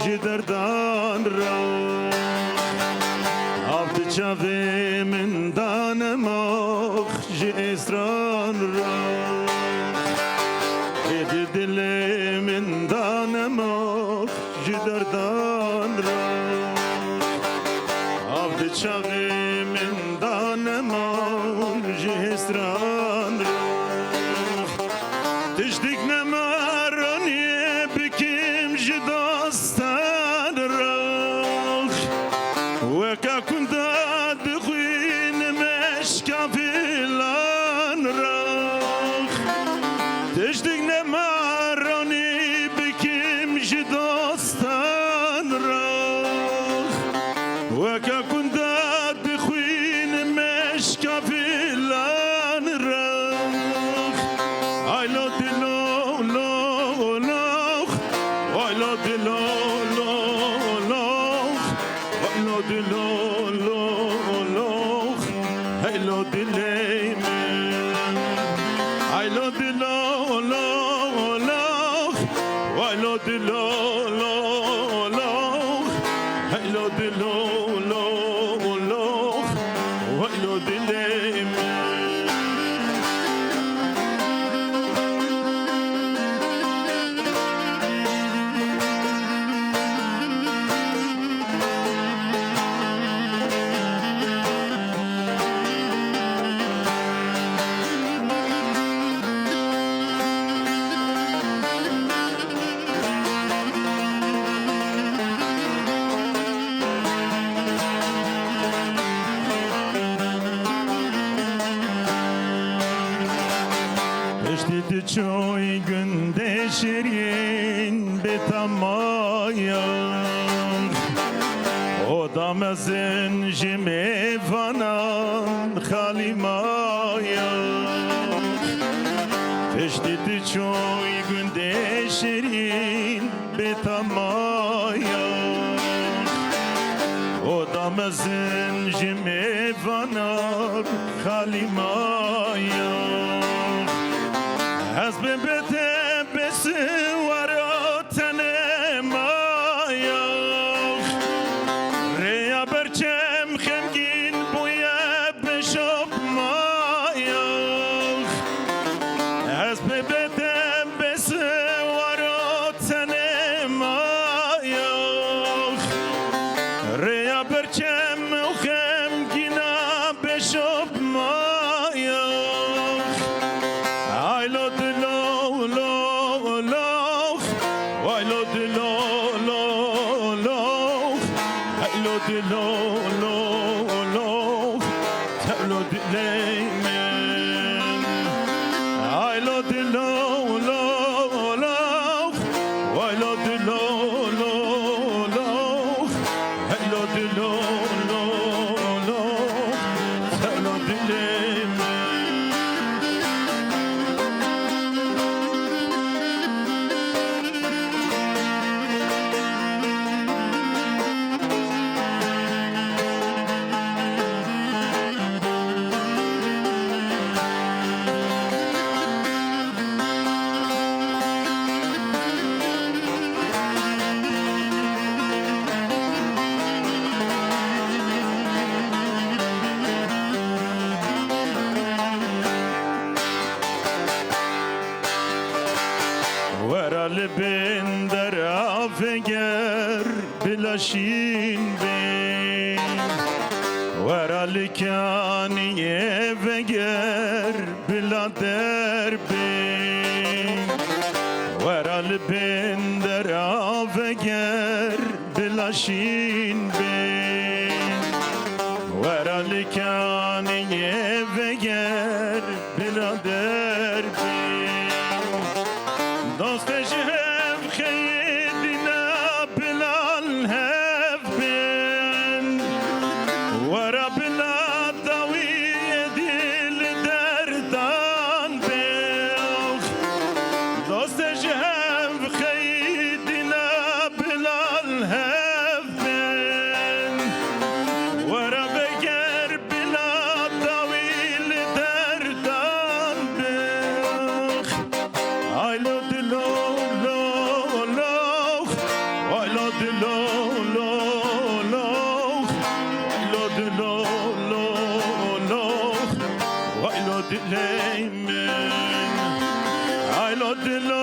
جدردان را آفت چاوی من دانماخ جسران را ید دل من دانماخ جدردان را آفت چاوی من دانماخ جسران را تشتیک نمارانی بکیم جداستان را وکا کنداد بخوین مشکا فیلان را تشتیک نمارانی بکیم جداستان را وکا کنداد بخوین مشکا فیلان را I love the Lord, Lord, Lord. I love the Lord, Lord, Lord. I love the Lord, Lord, Lord. I love the Lamb. I love the Lord, Lord, Lord. I love the Lord, Lord, Lord. I love the Lord, Lord, Lord. I love the Lamb. İşte çoy günde şirin betamayam Odamazın jime vanan halimayam İşte çoy günde şirin betamayam Odamazın jime vanan halimayam حسب بته بس وراتن مایاخ ریا برچم خمگین بویا بشوب مایاخ حسب بته بس وراتن مایاخ ریا برچم خمگین بشوب مایاخ I love the Lord, Lord, Lord. I love the Lord, Lord, Lord. I love the Lord, Lord, Lord. I love the Lamb. I love the Lord, Lord, Lord. I love the Lord, Lord, Lord. I love the Lord, Lord, Lord. I love the Lamb. Veral ben derafiger bilaşin ben Veral kaniye veger bilader ben Veral ben derafiger bilaşin ben Veral kaniye veger bilader ben Dost eşev khidina bilal hev bin Vara bilad dawiye dil derdan bin Dost eşev khidina bilal hev bin Vara beger bilad dawiye I love the name. I love the Lord.